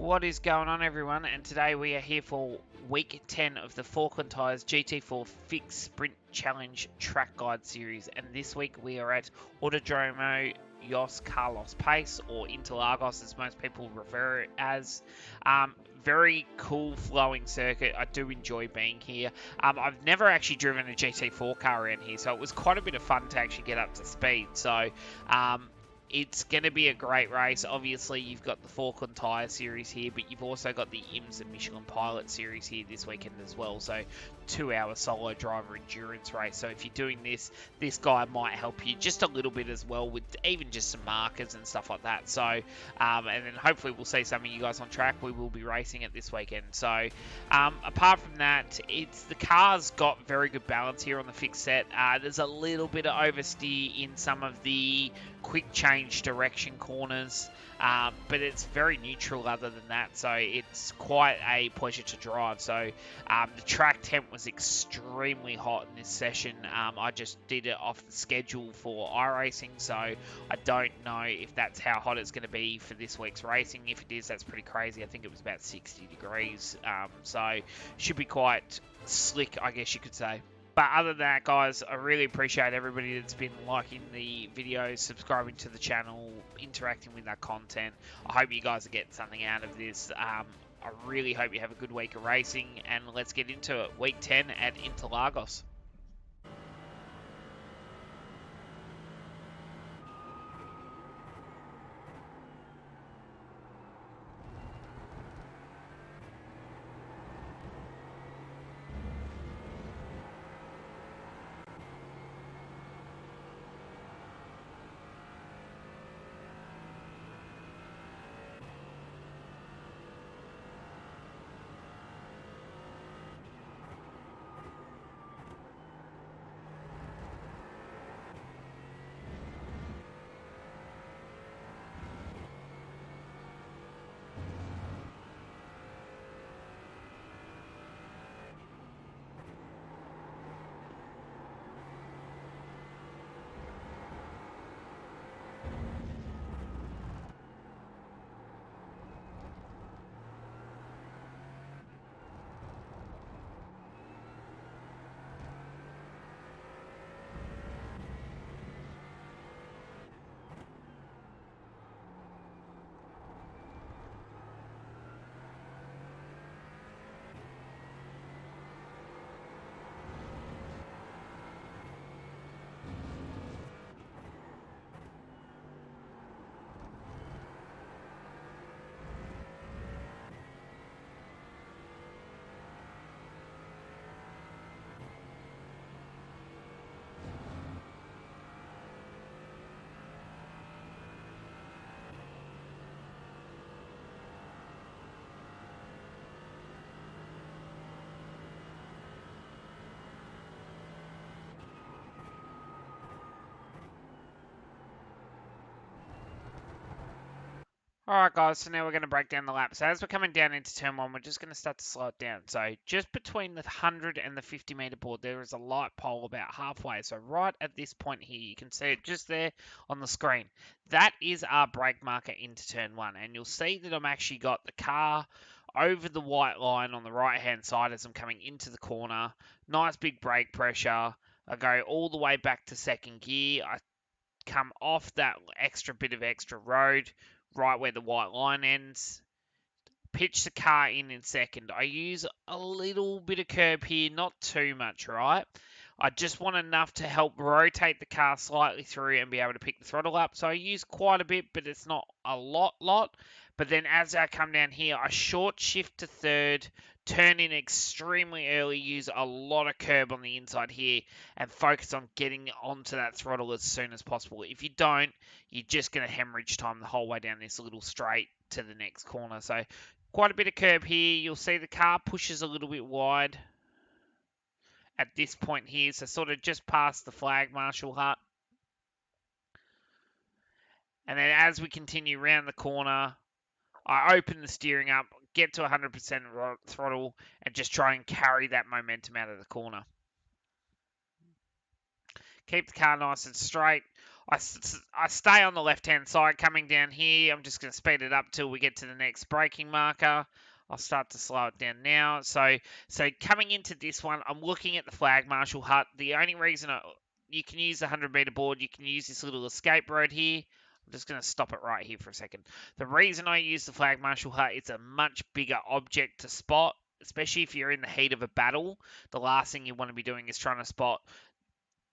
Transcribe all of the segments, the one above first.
What is going on, everyone? And today we are here for week 10 of the Falkland Tyres GT4 Fixed Sprint Challenge Track Guide Series. And this week we are at Autodromo Los Carlos Pace, or Interlagos as most people refer it as. Very cool flowing circuit. I do enjoy being here. I've never actually driven a GT4 car around here, so it was quite a bit of fun to actually get up to speed. So it's going to be a great race. Obviously, you've got the Falkland Tyre Series here, but you've also got the IMSA Michelin Pilot Series here this weekend as well. So, 2-hour solo driver endurance race. So, if you're doing this guy might help you just a little bit as well with even just some markers and stuff like that. So, and then hopefully we'll see some of you guys on track. We will be racing it this weekend. So, apart from that, the car's got very good balance here on the fixed set. There's a little bit of oversteer in some of the quick change direction corners, but it's very neutral other than that, so it's quite a pleasure to drive. So the track temp was extremely hot in this session. I just did it off the schedule for iRacing, so I don't know if that's how hot it's going to be for this week's racing. If it is, that's pretty crazy. I think it was about 60 degrees, so should be quite slick, I guess you could say. But other than that, guys, I really appreciate everybody that's been liking the videos, subscribing to the channel, interacting with that content. I hope you guys are getting something out of this. I really hope you have a good week of racing, and let's get into it. Week 10 at Interlagos. Alright guys, so now we're going to break down the lap. So as we're coming down into turn 1, we're just going to start to slow it down. So just between the 100 and the 50 meter board, there is a light pole about halfway. So right at this point here, you can see it just there on the screen. That is our brake marker into turn 1. And you'll see that I'm actually got the car over the white line on the right hand side as I'm coming into the corner. Nice big brake pressure. I go all the way back to second gear. I come off that extra bit of extra road right where the white line ends, pitch the car in second. I use a little bit of curb here, not too much, right? I just want enough to help rotate the car slightly through and be able to pick the throttle up. So I use quite a bit, but it's not a lot. But then as I come down here, I short shift to third, turn in extremely early, use a lot of curb on the inside here, and focus on getting onto that throttle as soon as possible. If you don't, you're just going to hemorrhage time the whole way down this little straight to the next corner. So quite a bit of curb here. You'll see the car pushes a little bit wide at this point here, so sort of just past the flag marshal hut. And then as we continue around the corner, I open the steering up, get to 100% throttle, and just try and carry that momentum out of the corner. Keep the car nice and straight. I stay on the left-hand side coming down here. I'm just going to speed it up till we get to the next braking marker. I'll start to slow it down now. So coming into this one, I'm looking at the flag marshal hut. The only reason you can use the 100-meter board, you can use this little escape road here. I'm just going to stop it right here for a second. The reason I use the flag marshal hut, it's a much bigger object to spot, especially if you're in the heat of a battle. The last thing you want to be doing is trying to spot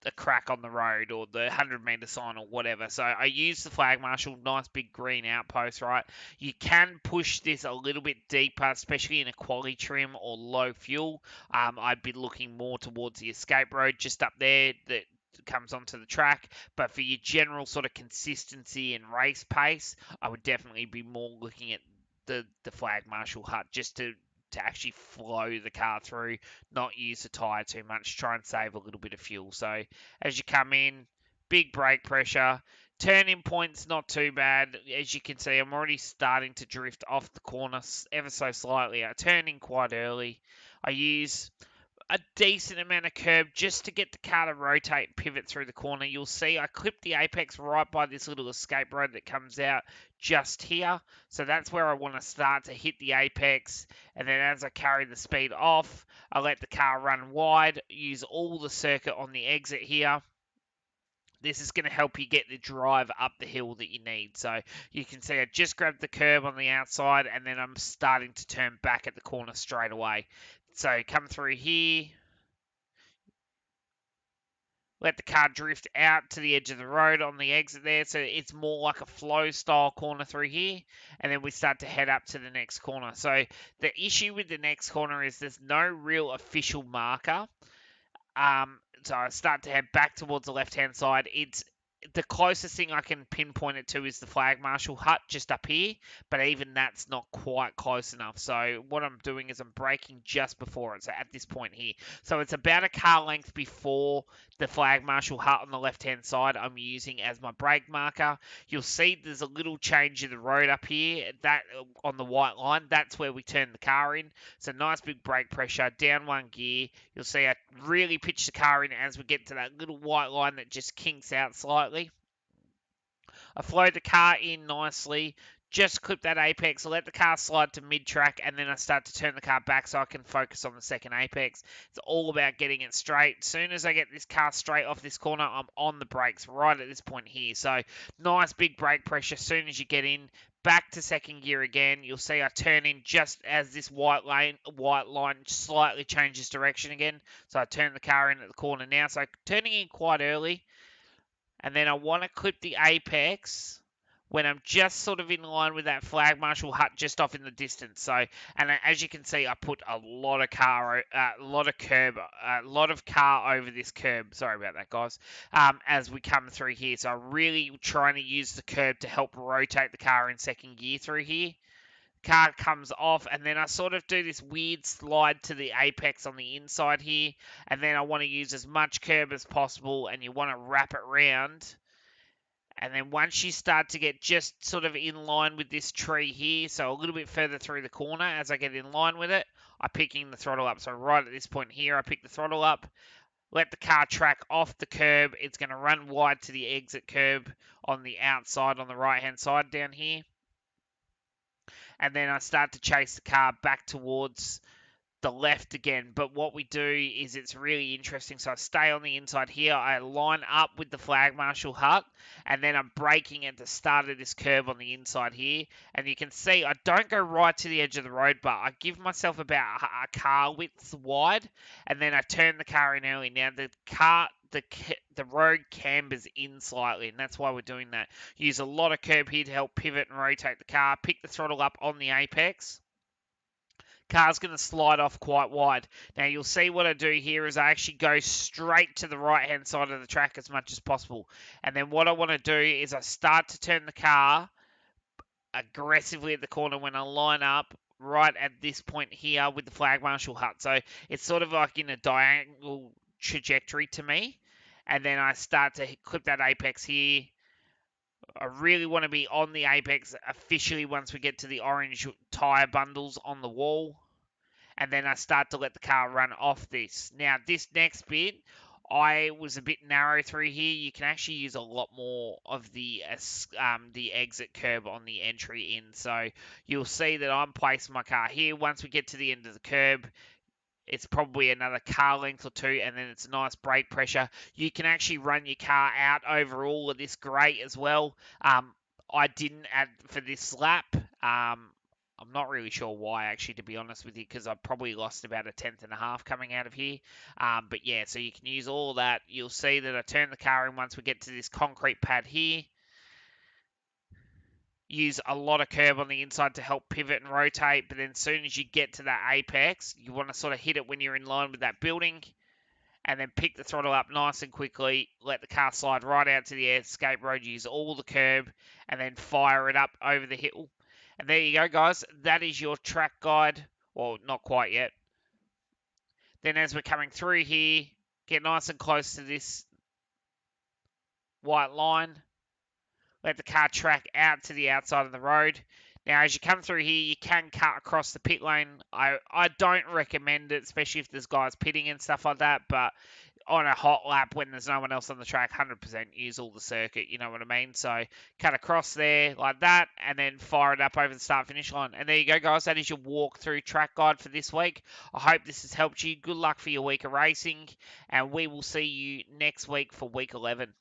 a crack on the road or the 100-meter sign or whatever. So I use the flag marshal, nice big green outpost, right? You can push this a little bit deeper, especially in a quality trim or low fuel. I'd be looking more towards the escape road just up there that comes onto the track. But for your general sort of consistency and race pace, I would definitely be more looking at the flag marshal hut just to actually flow the car through, not use the tyre too much, try and save a little bit of fuel. So as you come in, big brake pressure. Turning point's not too bad. As you can see, I'm already starting to drift off the corner ever so slightly. I turn in quite early. I use a decent amount of curb just to get the car to rotate and pivot through the corner. You'll see I clip the apex right by this little escape road that comes out just here. So that's where I want to start to hit the apex. And then as I carry the speed off, I let the car run wide, use all the circuit on the exit here. This is going to help you get the drive up the hill that you need. So you can see I just grabbed the curb on the outside and then I'm starting to turn back at the corner straight away. So come through here, let the car drift out to the edge of the road on the exit there. So it's more like a flow style corner through here. And then we start to head up to the next corner. So the issue with the next corner is there's no real official marker. So I start to head back towards the left-hand side. It's the closest thing I can pinpoint it to is the flag marshal hut just up here, but even that's not quite close enough. So what I'm doing is I'm braking just before it, so at this point here. So it's about a car length before the flag marshal hut on the left-hand side I'm using as my brake marker. You'll see there's a little change in the road up here, that on the white line, that's where we turn the car in. So nice big brake pressure, down one gear. You'll see I really pitch the car in as we get to that little white line that just kinks out slightly. I flow the car in nicely, just clip that apex, let the car slide to mid-track, and then I start to turn the car back so I can focus on the second apex. It's all about getting it straight. As soon as I get this car straight off this corner, I'm on the brakes right at this point here. So nice big brake pressure as soon as you get in. Back to second gear again. You'll see I turn in just as this white line slightly changes direction again. So I turn the car in at the corner now. So turning in quite early. And then I want to clip the apex when I'm just sort of in line with that flag marshal hut just off in the distance. So, and as you can see, I put a lot of car over this curb. Sorry about that, guys. As we come through here, so I'm really trying to use the curb to help rotate the car in second gear through here. Car comes off, and then I sort of do this weird slide to the apex on the inside here, and then I want to use as much curb as possible, and you want to wrap it round. And then once you start to get just sort of in line with this tree here, so a little bit further through the corner, as I get in line with it, I'm picking the throttle up. So right at this point here, I pick the throttle up, let the car track off the curb. It's going to run wide to the exit curb on the outside, on the right-hand side down here. And then I start to chase the car back towards the left again. But what we do is it's really interesting. So I stay on the inside here. I line up with the flag marshal hut, and then I'm braking at the start of this curve on the inside here. And you can see I don't go right to the edge of the road, but I give myself about a car width wide, and then I turn the car in early. Now the road cambers in slightly, and that's why we're doing that. Use a lot of curb here to help pivot and rotate the car. Pick the throttle up on the apex. Car's going to slide off quite wide. Now you'll see what I do here is I actually go straight to the right hand side of the track as much as possible. And then what I want to do is I start to turn the car aggressively at the corner when I line up right at this point here with the flag marshal hut. So it's sort of like in a diagonal trajectory to me. And then I start to clip that apex here. I really want to be on the apex officially once we get to the orange tyre bundles on the wall. And then I start to let the car run off this. Now, this next bit, I was a bit narrow through here. You can actually use a lot more of the exit curb on the entry in. So you'll see that I'm placing my car here. Once we get to the end of the curb, it's probably another car length or two, and then it's a nice brake pressure. You can actually run your car out over all of this grate as well. I didn't add for this lap. I'm not really sure why, actually, to be honest with you, because I probably lost about a tenth and a half coming out of here. But yeah, so you can use all that. You'll see that I turn the car in once we get to this concrete pad here. Use a lot of curb on the inside to help pivot and rotate, but then as soon as you get to that apex, you want to sort of hit it when you're in line with that building, and then pick the throttle up nice and quickly, let the car slide right out to the escape road, use all the curb, and then fire it up over the hill. And there you go, guys. That is your track guide. Well, not quite yet. Then as we're coming through here, get nice and close to this white line. Let the car track out to the outside of the road. Now, as you come through here, you can cut across the pit lane. I don't recommend it, especially if there's guys pitting and stuff like that, but on a hot lap when there's no one else on the track, 100% use all the circuit, you know what I mean? So cut across there like that, and then fire it up over the start-finish line. And there you go, guys. That is your walk-through track guide for this week. I hope this has helped you. Good luck for your week of racing, and we will see you next week for week 11.